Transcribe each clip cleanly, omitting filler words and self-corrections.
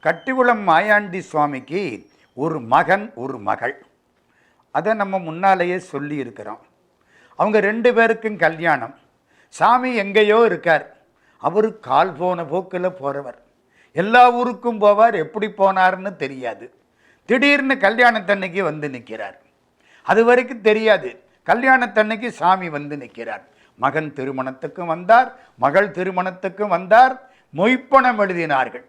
கட்டிக்குளம் மாயாண்டி சுவாமிக்கு ஒரு மகன் ஒரு மகள். அதை நம்ம முன்னாலேயே சொல்லி இருக்கிறோம். அவங்க 2 பேருக்கும் கல்யாணம். சாமி எங்கேயோ இருக்கார். அவர் கால் போன போக்கில் போகிறவர். எல்லா ஊருக்கும் போவார். எப்படி போனார்னு தெரியாது. திடீர்னு கல்யாணத்தன்னைக்கு வந்து நிற்கிறார். அது வரைக்கும் தெரியாது. கல்யாணத்தன்னைக்கு சாமி வந்து நிற்கிறார். மகன் திருமணத்துக்கும் வந்தார், மகள் திருமணத்துக்கும் வந்தார். மொய்ப்பணம் எழுதினார்கள்.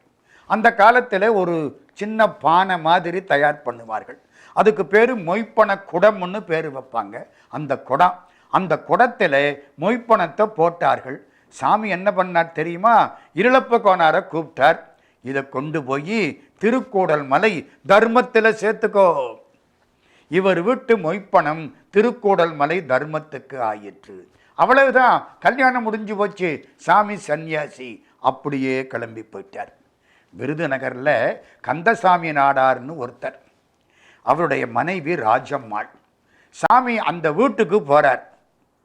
அந்த காலத்தில் ஒரு சின்ன பானை மாதிரி தயார் பண்ணுவார்கள். அதுக்கு பேர் மொய்ப்பண குடம்னு பேர் வைப்பாங்க. அந்த குடத்தில் மொய்ப்பணத்தை போட்டார்கள். சாமி என்ன பண்ணார் தெரியுமா? இருளப்ப கோனாரை கூப்பிட்டார். இதை கொண்டு போய் திருக்கூடல் மலை தர்மத்தில் சேர்த்துக்கோ. இவர் வீட்டு மொய்ப்பணம் திருக்கூடல் மலை தர்மத்துக்கு ஆயிற்று. அவ்வளவுதான், கல்யாணம் முடிஞ்சு போச்சு. சாமி சன்னியாசி அப்படியே கிளம்பி போயிட்டார். விருதுநகரில் கந்தசாமி நாடார்னு ஒருத்தர், அவருடைய மனைவி ராஜம்மாள். சாமி அந்த வீட்டுக்கு போகிறார்.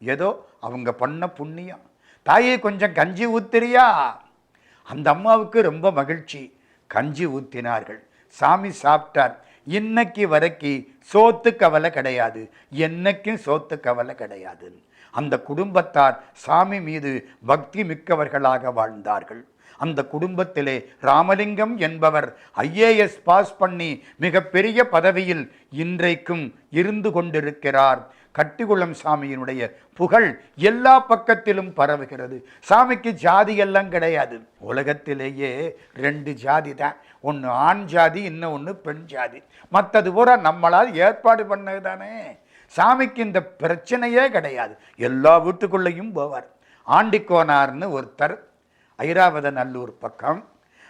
ஏதோ அவங்க பண்ண புண்ணியம். தாயே கொஞ்சம் கஞ்சி ஊத்துறியா? அந்த அம்மாவுக்கு ரொம்ப மகிழ்ச்சி. கஞ்சி ஊத்தினார்கள். சாமி சாப்பிட்டார். இன்னைக்கு வரைக்கும் சோத்து கவலை கிடையாது, என்னைக்கும் சோத்து கவலை கிடையாது. அந்த குடும்பத்தார் சாமி மீது பக்தி மிக்கவர்களாக வாழ்ந்தார்கள். அந்த குடும்பத்திலே ராமலிங்கம் என்பவர் IAS பாஸ் பண்ணி மிகப்பெரிய பதவியில் இன்றைக்கும் இருந்து கொண்டிருக்கிறார். கட்டிக்குளம் சாமியினுடைய புகழ் எல்லா பக்கத்திலும் பரவுகிறது. சாமிக்கு ஜாதி எல்லாம் கிடையாது. உலகத்திலேயே 2 ஜாதி தான். ஒன்று ஆண் ஜாதி, இன்னொன்று பெண் ஜாதி. மற்றது பூரா நம்மளால் ஏற்பாடு பண்ணது தானே. சாமிக்கு இந்த பிரச்சனையே கிடையாது. எல்லா வீட்டுக்குள்ளேயும் போவார். ஆண்டிக்கோனார்னு ஒருத்தர், ஐராவதநல்லூர் பக்கம்.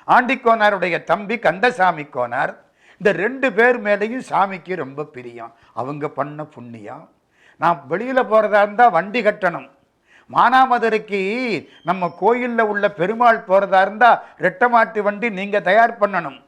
ஆண்டிக்கோனாருடைய தம்பி கந்தசாமி கோனார். இந்த 2 பேர் மேலேயும் சாமிக்கு ரொம்ப பிரியம். அவங்க பண்ண புண்ணியம். நான் வெளியில் போகிறதா இருந்தால் வண்டி கட்டணும். மானாமதுரைக்கு நம்ம கோயிலில் உள்ள பெருமாள் போகிறதா இருந்தால் ரெட்டமாட்டு வண்டி நீங்கள் தயார் பண்ணணும்.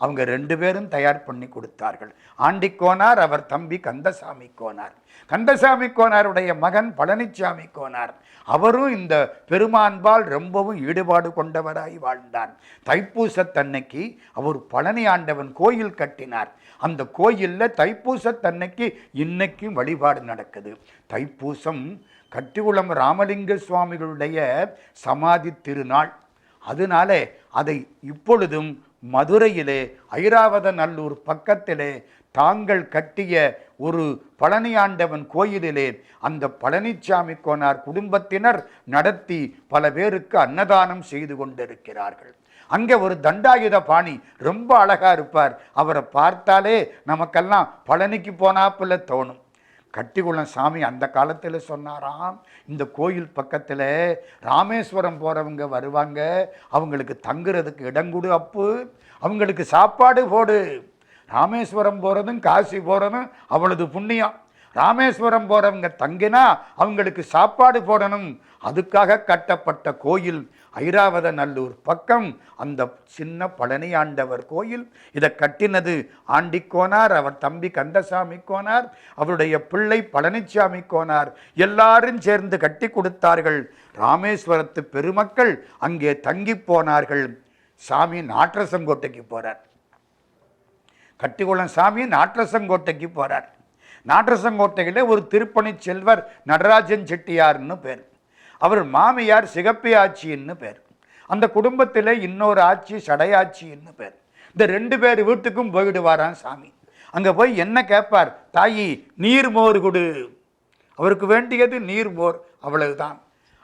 அவங்க 2 பேரும் தயார் பண்ணி கொடுத்தார்கள். ஆண்டிக்கோனார், அவர் தம்பி கந்தசாமி கோனார். கந்தசாமி கோனாருடைய மகன் பழனிசாமி கோனார். அவரும் இந்த பெருமான்பால் ரொம்பவும் ஈடுபாடு கொண்டவராய் வாழ்ந்தார். தைப்பூசத்தன்னைக்கு அவர் பழனி ஆண்டவன் கோயில் கட்டினார். அந்த கோயிலில் தைப்பூசத்தன்னைக்கு இன்னைக்கும் வழிபாடு நடக்குது. தைப்பூசம் கட்டிக்குளம் ராமலிங்க சுவாமிகளுடைய சமாதி திருநாள். அதனால அதை இப்பொழுதும் மதுரையிலே ஐராவதநல்லூர் பக்கத்திலே தாங்கள் கட்டிய ஒரு பழனியாண்டவன் கோயிலிலே அந்த பழனிசாமி கோனார் குடும்பத்தினர் நடத்தி பல பேருக்கு அன்னதானம் செய்து கொண்டிருக்கிறார்கள். அங்கே ஒரு தண்டாயுத பாணி ரொம்ப அழகா இருப்பார். அவரை பார்த்தாலே நமக்கெல்லாம் பழனிக்கு போனாப்புல தோணும். கட்டிக்குளம் சாமி அந்த காலத்தில் சொன்னாராம், இந்த கோயில் பக்கத்தில் ராமேஸ்வரம் போகிறவங்க வருவாங்க, அவங்களுக்கு தங்குறதுக்கு இடங்கூடு அப்பு, அவங்களுக்கு சாப்பாடு போடு. ராமேஸ்வரம் போகிறதும் காசி போகிறதும் அவ்வளவு புண்ணியம். ராமேஸ்வரம் போகிறவங்க தங்கினா அவங்களுக்கு சாப்பாடு போடணும். அதுக்காக கட்டப்பட்ட கோயில் ஐராவதநல்லூர் பக்கம் அந்த சின்ன பழனி ஆண்டவர் கோயில். இதை கட்டினது ஆண்டிக்கோனார், அவர் தம்பி கந்தசாமி கோனார், அவருடைய பிள்ளை பழனிசாமி கோனார். எல்லாரும் சேர்ந்து கட்டி கொடுத்தார்கள். ராமேஸ்வரத்து பெருமக்கள் அங்கே தங்கி போனார்கள். சாமி நாற்றசங்கோட்டைக்கு போறார். கட்டிக்குளம் சாமி நாற்றசங்கோட்டைக்கு போறார். நாற்றசங்கோட்டையில் ஒரு திருப்பணி செல்வர் நடராஜன் செட்டியார்னு பேர். அவர் மாமியார் சிகப்பி ஆட்சின்னு பேர். அந்த குடும்பத்தில் இன்னொரு ஆட்சி சடையாட்சின்னு பேர். இந்த 2 பேர் வீட்டுக்கும் போயிடுவாராம் சாமி. அங்கே போய் என்ன கேட்பார்? தாயி நீர் மோர் கொடு. அவருக்கு வேண்டியது நீர் மோர், அவ்வளவுதான்.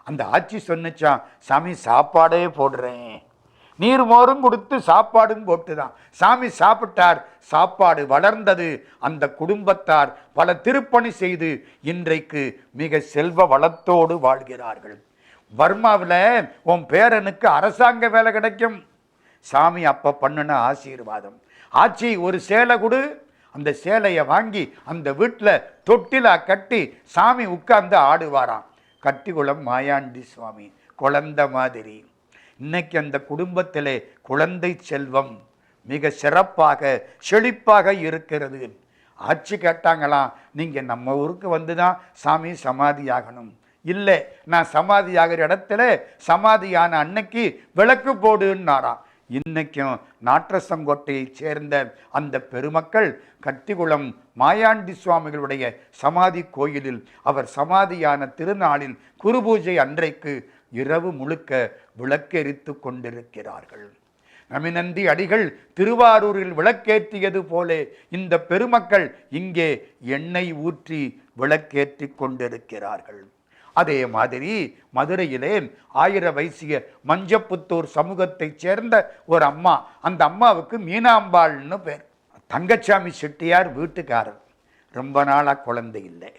அந்த ஆட்சி சொன்னிச்சான், சாமி சாப்பாடே போடுறேன். நீர் மோரும் கொடுத்து சாப்பாடும் போட்டுதான். சாமி சாப்பிட்டார். சாப்பாடு வளர்ந்தது. அந்த குடும்பத்தார் பல திருப்பணி செய்து இன்றைக்கு மிக செல்வ வளத்தோடு வாழ்கிறார்கள். பர்மாவில் உன் பேரனுக்கு அரசாங்க வேலை கிடைக்கும். சாமி அப்ப பண்ணின ஆசீர்வாதம். ஆட்சி ஒரு சேலை கொடு. அந்த சேலையை வாங்கி அந்த வீட்டில் தொட்டிலா கட்டி சாமி உட்கார்ந்து ஆடுவாராம். கட்டிக்குளம் மாயாண்டி சுவாமி குழந்தை மாதிரி. இன்னைக்கு அந்த குடும்பத்திலே குழந்தை செல்வம் மிக சிறப்பாக செழிப்பாக இருக்கிறது. ஆட்சி கேட்டாங்களாம், நீங்கள் நம்ம ஊருக்கு வந்து தான் சாமி சமாதி ஆகணும். இல்லை, நான் சமாதி ஆகிற இடத்துல சமாதியான அன்னைக்கு விளக்கு போடுன்னாராம். இன்னைக்கும் நாற்றசங்கோட்டையைச் சேர்ந்த அந்த பெருமக்கள் கட்டிக்குளம் மாயாண்டி சுவாமிகளுடைய சமாதி கோயிலில் அவர் சமாதியான திருநாளில் குருபூஜை அன்றைக்கு இரவு முழுக்க விளக்கெரித்து கொண்டிருக்கிறார்கள். நமிநந்தி அடிகள் திருவாரூரில் விளக்கேற்றியது போல இந்த பெருமக்கள் இங்கே எண்ணெய் ஊற்றி விளக்கேற்றி கொண்டிருக்கிறார்கள். அதே மாதிரி மதுரையிலே 1000 வைசிய மஞ்சப்புத்தூர் சமூகத்தைச் சேர்ந்த ஒரு அம்மா, அந்த அம்மாவுக்கு மீனாம்பாள்னு பேர். தங்கச்சாமி செட்டியார் வீட்டுக்காரர். ரொம்ப நாளாக குழந்தை இல்லை.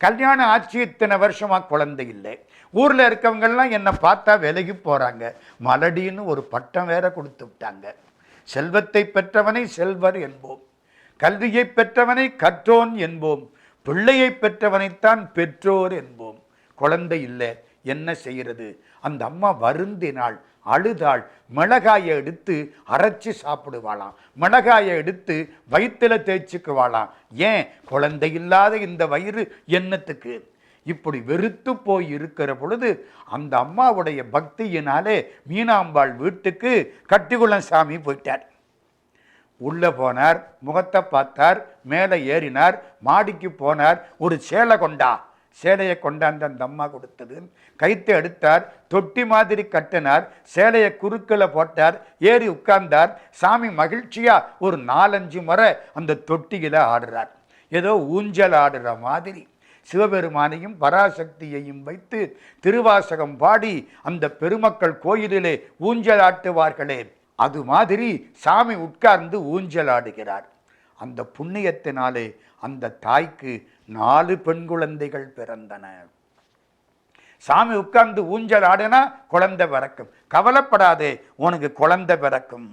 கல்யாணம் ஆச்சு, இத்தனை வருஷமாக குழந்தை இல்லை. ஊரில் இருக்கவங்கெல்லாம் என்னை பார்த்தா விலகி போகிறாங்க. மலடின்னு ஒரு பட்டம் வேற கொடுத்து விட்டாங்க. செல்வத்தை பெற்றவனை செல்வர் என்போம், கல்வியை பெற்றவனை கற்றோன் என்போம், பிள்ளையை பெற்றவனைத்தான் பெற்றோர் என்போம். குழந்தை இல்லை, என்ன செய்கிறது? அந்த அம்மா வருந்தினாள், அழுதாள். மிளகாயை எடுத்து அரைச்சி சாப்பிடுவாளாம், மிளகாயை எடுத்து வயிற்றுல தேய்ச்சிக்குவாளாம். ஏன்? குழந்தை இல்லாத இந்த வயிறு என்னத்துக்கு? இப்படி வெறுத்து போய் இருக்கிற பொழுது அந்த அம்மாவுடைய பக்தியினாலே மீனாம்பாள் வீட்டுக்கு கட்டிக்குளம் சாமி போயிட்டார். உள்ளே போனார், முகத்தை பார்த்தார், மேலே ஏறினார், மாடிக்கு போனார். ஒரு சேலை கொண்டா, சேலையை கொண்டாந்து அந்த அம்மா கொடுத்தது. கைத்தை எடுத்தார், தொட்டி மாதிரி கட்டினார், சேலையை குறுக்கில் போட்டார், ஏறி உட்கார்ந்தார். சாமி மகிழ்ச்சியா ஒரு 4-5 முறை அந்த தொட்டியில் ஆடுறார். ஏதோ ஊஞ்சல் ஆடுற மாதிரி சிவபெருமானையும் பராசக்தியையும் வைத்து திருவாசகம் பாடி அந்த பெருமக்கள் கோயிலிலே ஊஞ்சல் ஆட்டுவார்களே, அது மாதிரி சாமி உட்கார்ந்து ஊஞ்சல் ஆடுகிறார். அந்த புண்ணியத்தினாலே அந்த தாய்க்கு 4 பெண் குழந்தைகள் பிறந்தன. சாமி உட்கார்ந்து ஊஞ்சல் ஆடுனா குழந்தை பிறக்கும், கவலைப்படாதே, உனக்கு குழந்தை பிறக்கும்.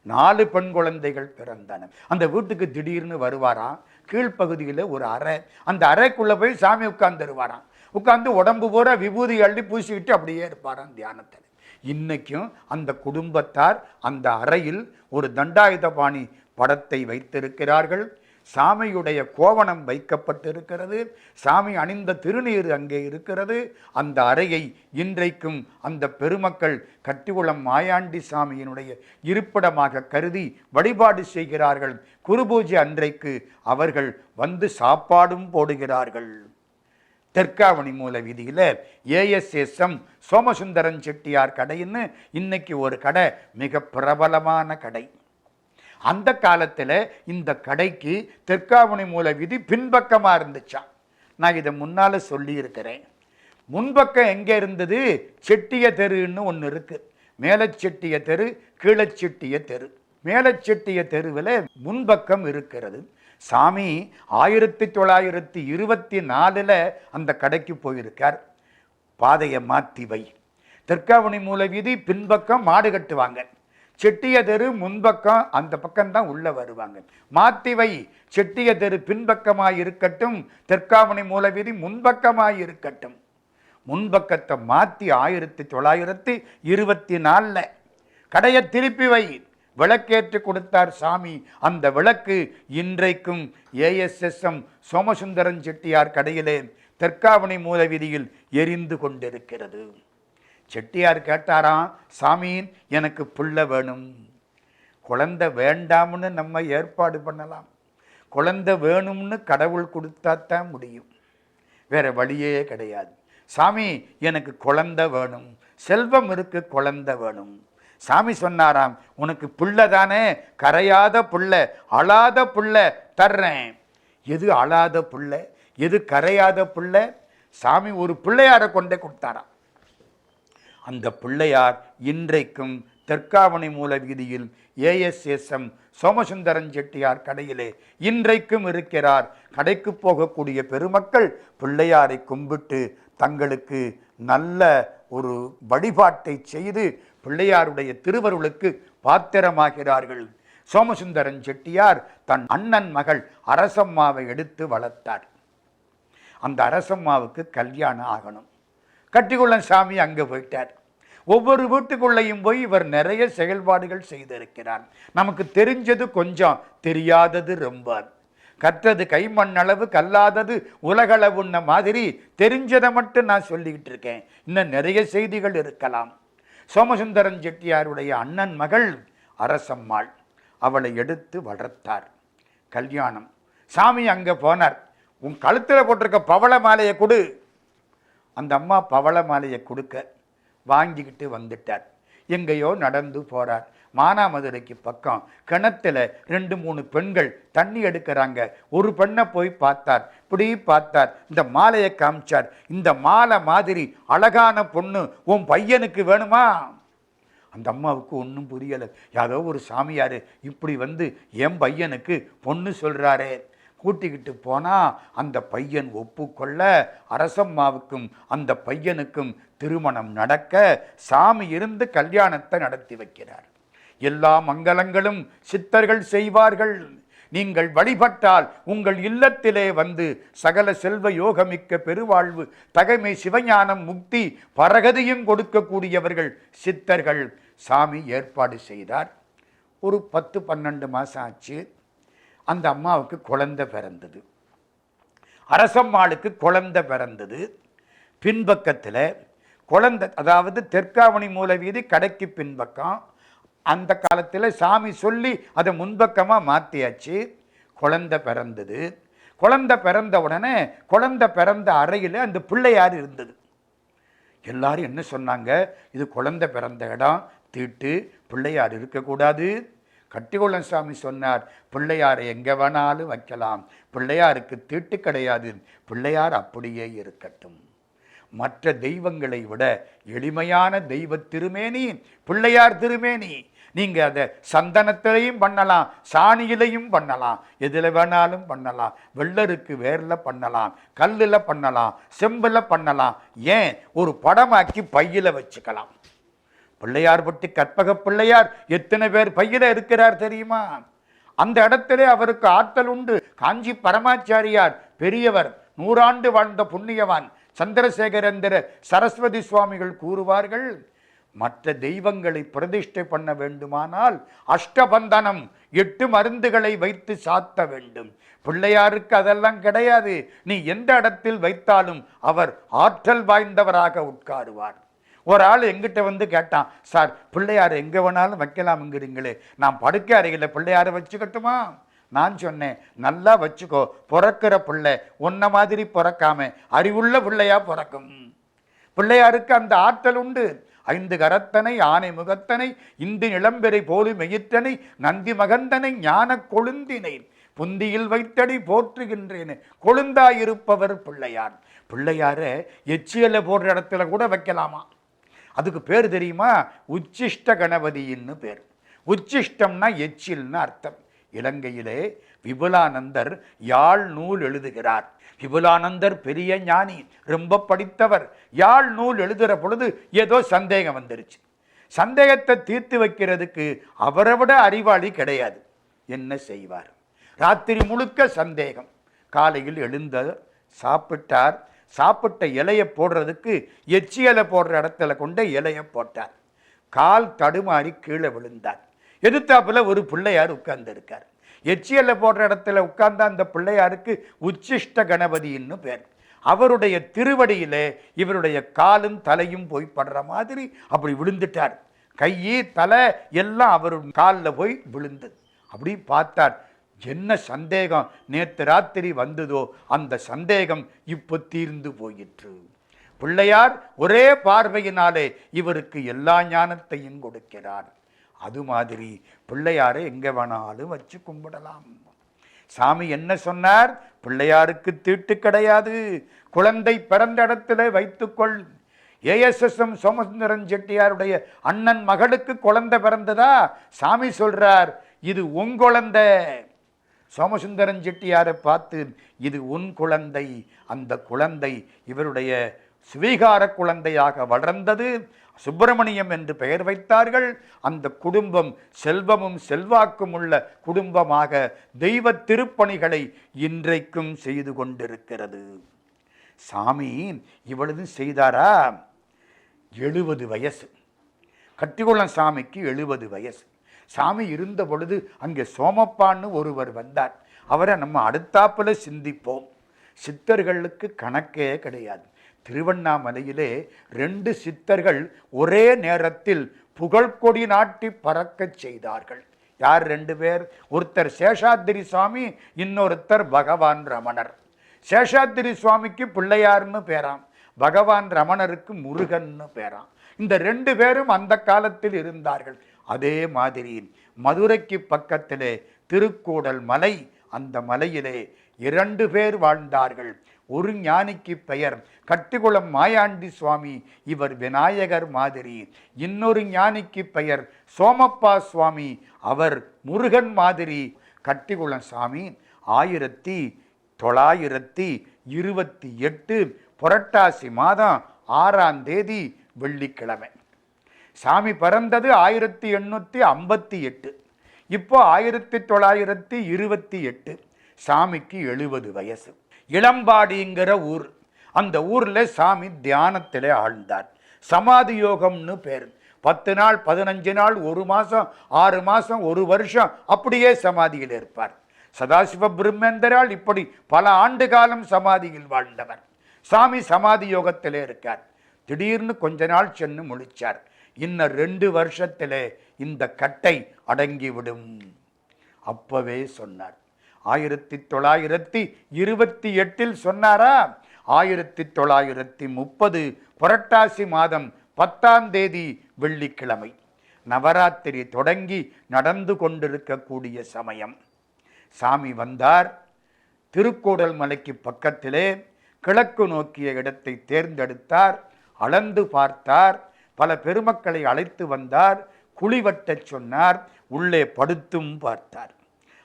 4 பெண் குழந்தைகள் பிறந்தன. அந்த வீட்டுக்கு திடீர்னு வருவாராம். கீழ்ப்பகுதியில் ஒரு அறை, அந்த அறைக்குள்ளே போய் சாமி உட்கார்ந்துருவாராம். உட்கார்ந்து உடம்பு பூரா விபூதி அள்ளி பூசிக்கிட்டு அப்படியே இருப்பாராம் தியானத்தில். இன்னைக்கும் அந்த குடும்பத்தார் அந்த அறையில் ஒரு தண்டாயுதபாணி படத்தை வைத்திருக்கிறார்கள். சாமியுடைய கோவணம் வைக்கப்பட்டிருக்கிறது. சாமி அணிந்த திருநீர் அங்கே இருக்கிறது. அந்த அறையை இன்றைக்கும் அந்த பெருமக்கள் கட்டிக்குளம் மாயாண்டி சாமியினுடைய இருப்பிடமாக கருதி வழிபாடு செய்கிறார்கள். குருபூஜை அன்றைக்கு அவர்கள் வந்து சாப்பாடும் போடுகிறார்கள். தெற்காவணி மூல வீதியில் ASSM சோமசுந்தரன் செட்டியார் கடைன்னு இன்னைக்கு ஒரு கடை, மிக பிரபலமான கடை. அந்த காலத்தில் இந்த கடைக்கு தெற்காவணி மூல வீதி பின்பக்கமாக இருந்துச்சா. நான் இதை முன்னால் சொல்லியிருக்கிறேன். முன்பக்கம் எங்கே இருந்தது? செட்டிய தெருன்னு ஒன்று இருக்குது. மேலச்செட்டிய தெரு, கீழச்செட்டிய தெரு. மேலச்செட்டிய தெருவில் முன்பக்கம் இருக்கிறது. சாமி 1924 அந்த கடைக்கு போயிருக்கார். பாதையை மாற்றி வை. தெற்காவணி மூல வீதி பின்பக்கம் மாடு கட்டுவாங்க, செட்டிய தெரு முன்பக்கம், அந்த பக்கம்தான் உள்ளே வருவாங்க. மாற்றி வை, செட்டிய தெரு பின்பக்கமாக இருக்கட்டும், தெற்காவணி மூல வீதி முன்பக்கமாக இருக்கட்டும். முன்பக்கத்தை மாற்றி 1924 கடையை திருப்பி வை. விளக்கேற்று கொடுத்தார் சாமி. அந்த விளக்கு இன்றைக்கும் ASSM சோமசுந்தரன் செட்டியார் கடையிலே தெற்காவணி மூல வீதியில் எரிந்து கொண்டிருக்கிறது. செட்டியார் கேட்டாராம், சாமி எனக்கு பிள்ளை வேணும். குழந்தை வேண்டாம்னு நம்ம ஏற்பாடு பண்ணலாம், குழந்தை வேணும்னு கடவுள் கொடுத்தாத்தான் முடியும், வேற வழியே கிடையாது. சாமி எனக்கு குழந்தை வேணும், செல்வம் இருக்கு, குழந்தை வேணும். சாமி சொன்னாராம், உனக்கு பிள்ளை தானே, கரையாத பிள்ளை, அழாத பிள்ளை தர்றேன். எது அழாத பிள்ளை, எது கரையாத பிள்ளை? சாமி ஒரு பிள்ளையாரை கொண்டே கொடுத்தாராம். அந்த பிள்ளையார் இன்றைக்கும் தெற்காவணி மூல வீதியில் ASSM சோமசுந்தரன் செட்டியார் கடையிலே இன்றைக்கும் இருக்கிறார். கடைக்கு போகக்கூடிய பெருமக்கள் பிள்ளையாரை கும்பிட்டு தங்களுக்கு நல்ல ஒரு வழிபாட்டை செய்து பிள்ளையாருடைய திருவருளுக்கு பாத்திரமாகிறார்கள். சோமசுந்தரன் செட்டியார் தன் அண்ணன் மகள் அரசம்மாவை எடுத்து வளர்த்தார். அந்த அரசம்மாவுக்கு கல்யாணம் ஆகணும். கட்டிக்குளம் சாமி அங்கே போயிட்டார். ஒவ்வொரு வீட்டுக்குள்ளையும் போய் இவர் நிறைய செயல்பாடுகள் செய்திருக்கிறார். நமக்கு தெரிஞ்சது கொஞ்சம், தெரியாதது ரொம்ப. கற்றது கைமண்ணளவு, கல்லாதது உலகளவுன்ன மாதிரி தெரிஞ்சதை மட்டும் நான் சொல்லிக்கிட்டு இருக்கேன். இன்னும் நிறைய செய்திகள் இருக்கலாம். சோமசுந்தரம் செட்டியாருடைய அண்ணன் மகள் அரசம்மாள். அவளை எடுத்து வளர்த்தார். கல்யாணம். சாமி அங்கே போனார். உன் கழுத்தில் போட்டிருக்க பவள மாலையை கொடு. அந்த அம்மா பவள மாலையை கொடுக்க வாங்கிக்கிட்டு வந்துட்டார். எங்கேயோ நடந்து போகிறார். மானாமதுரைக்கு பக்கம் கிணத்துல 2-3 பெண்கள் தண்ணி எடுக்கிறாங்க. ஒரு பெண்ணை போய் பார்த்தார். இப்படி பார்த்தார். இந்த மாலையை காமிச்சார். இந்த மாலை மாதிரி அழகான பொண்ணு உன் பையனுக்கு வேணுமா? அந்த அம்மாவுக்கு ஒன்றும் புரியலை. யாரோ ஒரு சாமியார் இப்படி வந்து என் பையனுக்கு பொண்ணு சொல்கிறாரே. கூட்டிக்கிட்டு போனால் அந்த பையன் ஒப்புக்கொள்ள அரசம்மாவுக்கும் அந்த பையனுக்கும் திருமணம் நடக்க சாமி இருந்து கல்யாணத்தை நடத்தி வைக்கிறார். எல்லா மங்களங்களும் சித்தர்கள் செய்வார்கள். நீங்கள் வழிபட்டால் உங்கள் இல்லத்திலே வந்து சகல செல்வ யோகமிக்க பெருவாழ்வு, தகைமை, சிவஞானம், முக்தி, பரகதியும் கொடுக்கக்கூடியவர்கள் சித்தர்கள். சாமி ஏற்பாடு செய்தார். ஒரு 10-12 மாதம் ஆச்சு. அந்த அம்மாவுக்கு குழந்தை பிறந்தது. அரசம்மாளுக்கு குழந்தை பிறந்தது. பின்பக்கத்தில் குழந்தை, அதாவது தெற்காவணி மூல வீதி கடைக்கு பின்பக்கம். அந்த காலத்தில் சாமி சொல்லி அதை முன்பக்கமாக மாற்றியாச்சு. குழந்தை பிறந்தது. குழந்தை பிறந்த உடனே குழந்தை பிறந்த அறையில் அந்த பிள்ளையார் இருந்தது. எல்லாரும் என்ன சொன்னாங்க? இது குழந்தை பிறந்த இடம், தீட்டு, பிள்ளையார் இருக்கக்கூடாது. கட்டிக்கொள்ளன் சாமி சொன்னார், பிள்ளையாரை எங்கே வேணாலும் வைக்கலாம், பிள்ளையாருக்கு தீட்டு கிடையாது, பிள்ளையார் அப்படியே இருக்கட்டும். மற்ற தெய்வங்களை விட எளிமையான தெய்வ திருமேனி பிள்ளையார் திருமேனி. நீங்கள் அதை சந்தனத்திலையும் பண்ணலாம், சாணியிலையும் பண்ணலாம், எதில் வேணாலும் பண்ணலாம். வெள்ளருக்கு வேரில் பண்ணலாம், கல்லில் பண்ணலாம், செம்பில் பண்ணலாம். ஏன் ஒரு படமாக்கி பையில் வச்சுக்கலாம். பிள்ளையார் பட்டி கற்பக பிள்ளையார் எத்தனை பேர் பையில இருக்கிறார் தெரியுமா? அந்த இடத்திலே அவருக்கு ஆற்றல் உண்டு. காஞ்சி பரமாச்சாரியார் பெரியவர், 100 ஆண்டு வாழ்ந்த புண்ணியவான் சந்திரசேகரேந்திர சரஸ்வதி சுவாமிகள் கூறுவார்கள், மற்ற தெய்வங்களை பிரதிஷ்டை பண்ண வேண்டுமானால் அஷ்டபந்தனம் 8 மருந்துகளை வைத்து சாத்த வேண்டும். பிள்ளையாருக்கு அதெல்லாம் கிடையாது. நீ எந்த இடத்தில் வைத்தாலும் அவர் ஆற்றல் வாய்ந்தவராக உட்காருவார். ஒரு ஆள் எங்கிட்ட வந்து கேட்டான், சார் பிள்ளையார் எங்கே வேணாலும் வைக்கலாம்ங்கிறீங்களே, நான் படுக்கை அறையில் பிள்ளையாரை வச்சுக்கட்டுமா? நான் சொன்னேன், நல்லா வச்சுக்கோ, பிறக்கிற பிள்ளை உன்ன மாதிரி பிறக்காம அறிவுள்ள பிள்ளையா பிறக்கும். பிள்ளையாருக்கு அந்த ஆற்றல் உண்டு. 5 கரத்தனை, ஆனை முகத்தனை, இந்து இளம்பெறை போலி மெயிற்றனை, நந்தி மகந்தனை, ஞான கொழுந்தினை புந்தியில் வைத்தடி போற்றுகின்றேன். கொழுந்தாயிருப்பவர் பிள்ளையார். பிள்ளையாரை எச்சியலை போடுற இடத்துல கூட வைக்கலாமா? அதுக்கு பேர் தெரியுமா? உச்சிஷ்ட கணபதின்னு பேர். உச்சிஷ்டம்னா எச்சில்னு அர்த்தம். இலங்கையிலே விபுலானந்தர் யாழ் நூல் எழுதுகிறார். விபுலானந்தர் பெரிய ஞானி, ரொம்ப படித்தவர். யாழ் நூல் எழுதுகிற பொழுது ஏதோ சந்தேகம் வந்துருச்சு. சந்தேகத்தை தீர்த்து வைக்கிறதுக்கு அவரை விட அறிவாளி கிடையாது. என்ன செய்வார்? ராத்திரி முழுக்க சந்தேகம். காலையில் எழுந்தார், சாப்பிட்டார். சாப்பிட்ட இலையை போடுறதுக்கு எச்சி இலை போடுற இடத்துல கொண்டு இலையை போட்டார். கால் தடுமாறி கீழே விழுந்தார். எதிர்த்தாப்புல ஒரு பிள்ளையார் உட்கார்ந்து இருக்கார். எச்சி இலை போடுற இடத்துல உட்கார்ந்த அந்த பிள்ளையாருக்கு உச்சிஷ்ட கணபதின்னு பேர். அவருடைய திருவடியிலே இவருடைய காலும் தலையும் போய் படுற மாதிரி அப்படி விழுந்துட்டார். கை, தலை எல்லாம் அவர் காலில் போய் விழுந்தது. அப்படி பார்த்தார், என்ன சந்தேகம் நேற்று ராத்திரி வந்ததோ அந்த சந்தேகம் இப்போ தீர்ந்து போயிற்று. பிள்ளையார் ஒரே பார்வையினாலே இவருக்கு எல்லா ஞானத்தையும் கொடுக்கிறார். அது மாதிரி பிள்ளையாரை எங்கே வேணாலும் வச்சு கும்பிடலாம். சாமி என்ன சொன்னார்? பிள்ளையாருக்கு தீட்டு கிடையாது, குழந்தை பிறந்த இடத்துல வைத்துக்கொள். ஏஎஸ்எஸ்எம் சோமசுந்தரம் செட்டியாருடைய அண்ணன் மகளுக்கு குழந்தை பிறந்ததா? சாமி சொல்றார், இது உன் குழந்தை. சோமசுந்தரம் செட்டியாரை பார்த்து, இது உன் குழந்தை. அந்த குழந்தை இவருடைய சுவீகார குழந்தையாக வளர்ந்தது. சுப்பிரமணியம் என்று பெயர் வைத்தார்கள். அந்த குடும்பம் செல்வமும் செல்வாக்கும் உள்ள குடும்பமாக தெய்வ திருப்பணிகளை இன்றைக்கும் செய்து கொண்டிருக்கிறது. சாமி இவ்வளவு செய்தாரா? 70 வயசு. கட்டிக்குளம் சாமிக்கு 70 வயசு. சாமி இருந்த பொழுது அங்கே சோமப்பான்னு ஒருவர் வந்தார். அவரை நம்ம அடுத்தாப்புல சிந்திப்போம். சித்தர்களுக்கு கணக்கே கிடையாது. திருவண்ணாமலையிலே 2 சித்தர்கள் ஒரே நேரத்தில் புகழ்கொடி நாட்டி பறக்கச் செய்தார்கள். யார் 2 பேர்? ஒருத்தர் சேஷாத்திரி சுவாமி, இன்னொருத்தர் பகவான் ரமணர். சேஷாத்திரி சுவாமிக்கு பிள்ளையார்னு பேராம், பகவான் ரமணருக்கு முருகன்னு பேராம். இந்த 2 பேரும் அந்த காலத்தில் இருந்தார்கள். அதே மாதிரி மதுரைக்கு பக்கத்திலே திருக்கூடல் மலை, அந்த மலையிலே 2 பேர் வாழ்ந்தார்கள். ஒரு ஞானிக்கு பெயர் கட்டிக்குளம் மாயாண்டி சுவாமி, இவர் விநாயகர் மாதிரி. இன்னொரு ஞானிக்கு பெயர் சோமப்பா சுவாமி, அவர் முருகன் மாதிரி. கட்டிக்குளம் சாமி 1928 புரட்டாசி மாதம் 6ஆம் தேதி வெள்ளிக்கிழமை. சாமி பிறந்தது 1858. இப்போ 1928. சாமிக்கு 70 வயசு. இளம்பாடிங்கிற ஊர், அந்த ஊர்ல சாமி தியானத்திலே ஆழ்ந்தார். சமாதி யோகம்னு பேர். 10 நாள், 15 நாள், 1 மாசம், 6 மாசம், 1 வருஷம் அப்படியே சமாதியில் இருப்பார். சதாசிவ பிரம்மேந்தரால் இப்படி பல ஆண்டு காலம் சமாதியில் வாழ்ந்தவர். சாமி சமாதி யோகத்திலே இருக்கார். திடீர்னு கொஞ்ச நாள் சென்று முழிச்சார். இன்னும் 2 வருஷத்திலே இந்த கட்டை அடங்கிவிடும். அப்பவே சொன்னார். 1928 சொன்னாரா? 1930 புரட்டாசி மாதம் 10ஆம் தேதி வெள்ளிக்கிழமை. நவராத்திரி தொடங்கி நடந்து கொண்டிருக்கக்கூடிய சமயம். சாமி வந்தார். திருக்கூடல் மலைக்கு பக்கத்திலே கிழக்கு நோக்கிய இடத்தை தேர்ந்தெடுத்தார். அளந்து பார்த்தார். பல பெருமக்களை அழைத்து வந்தார். குழிவட்டச் சொன்னார். உள்ளே படுத்தும் பார்த்தார்.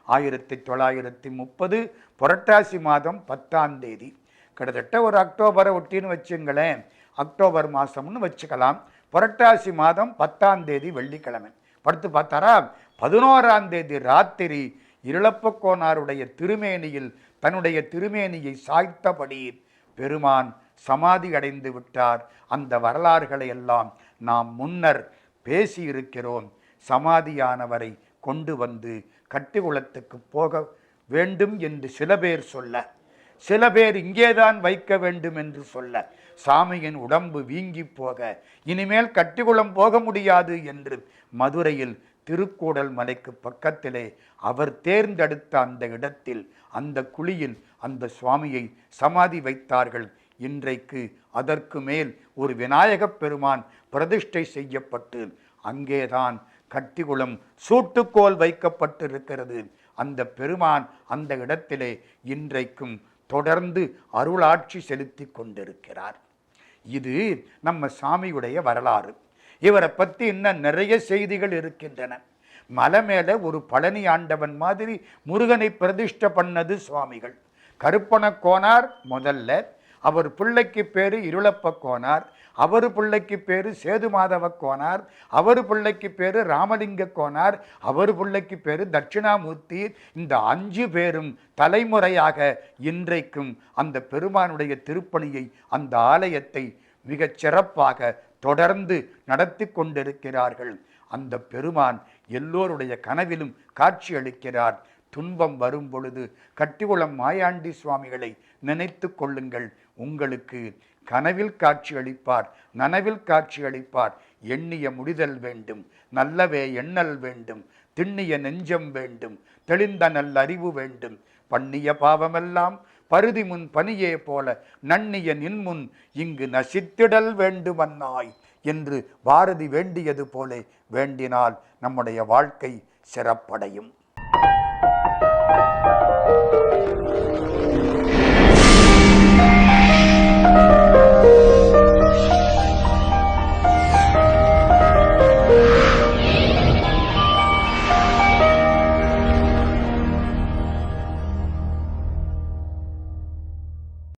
1930 புரட்டாசி மாதம் 10ஆம் தேதி, கிட்டத்தட்ட ஒரு அக்டோபரை ஒட்டின்னு வச்சுங்களேன், அக்டோபர் மாதம்னு வச்சுக்கலாம். புரட்டாசி மாதம் 10ஆம் தேதி வெள்ளிக்கிழமை படுத்து பார்த்தாரா? 11ஆம் தேதி ராத்திரி இருளப்பக்கோனாருடைய திருமேனியில் தன்னுடைய திருமேனியை சாய்த்தபடி பெருமான் சமாதி அடைந்து விட்டார். அந்த வரலாறுகளை எல்லாம் நாம் முன்னர் பேசியிருக்கிறோம். சமாதியானவரை கொண்டு வந்து கட்டிக்குளத்துக்கு போக வேண்டும் என்று சில பேர் சொல்ல, சில பேர் இங்கேதான் வைக்க வேண்டும் என்று சொல்ல, சாமியின் உடம்பு வீங்கி போக இனிமேல் கட்டிக்குளம் போக முடியாது என்று மதுரையில் திருக்கூடல் மலைக்கு பக்கத்திலே அவர் தேர்ந்தெடுத்த அந்த இடத்தில், அந்த குழியில் அந்த சுவாமியை சமாதி வைத்தார்கள். இன்றைக்கு அதற்கு மேல் ஒரு விநாயகப் பெருமான் பிரதிஷ்டை செய்யப்பட்டு அங்கேதான் கட்டிக்குளம் சூட்டுக்கோல் வைக்கப்பட்டிருக்கிறது. அந்த பெருமான் அந்த இடத்திலே இன்றைக்கும் தொடர்ந்து அருளாட்சி செலுத்தி கொண்டிருக்கிறார். இது நம்ம சாமியுடைய வரலாறு. இவரை பற்றி இன்னும் நிறைய செய்திகள் இருக்கின்றன. மலை மேலே ஒரு பழனி ஆண்டவன் மாதிரி முருகனை பிரதிஷ்டை பண்ணது சுவாமிகள். கருப்பண கோனார் முதல்ல, அவர் பிள்ளைக்கு பேரு இருளப்ப கோனார், அவர் பிள்ளைக்கு பேரு சேதுமாதவ கோனார், அவர் பிள்ளைக்கு பேரு ராமலிங்க கோனார், அவர் பிள்ளைக்கு பேரு தட்சிணாமூர்த்தி. இந்த 5 பேரும் தலைமுறையாக இன்றைக்கும் அந்த பெருமானுடைய திருப்பணியை, அந்த ஆலயத்தை மிகச் சிறப்பாக தொடர்ந்து நடத்தி கொண்டிருக்கிறார்கள். அந்த பெருமான் எல்லோருடைய கனவிலும் காட்சி அளிக்கிறார். துன்பம் வரும் பொழுது கட்டிக்குளம் மாயாண்டி சுவாமிகளை நினைத்து கொள்ளுங்கள். உங்களுக்கு கனவில் காட்சி அளிப்பார், நனவில் காட்சி அளிப்பார். எண்ணிய முடிதல் வேண்டும், நல்லவே எண்ணல் வேண்டும், திண்ணிய நெஞ்சம் வேண்டும், தெளிந்த நல்லறிவு வேண்டும். பண்ணிய பாவமெல்லாம் பருதி முன் பனியே போல நன்னிய நின்முன் இங்கு நசித்திடல் வேண்டுமன்னாய் என்று பாரதி வேண்டியது போல வேண்டினால் நம்முடைய வாழ்க்கை சிறப்படையும்.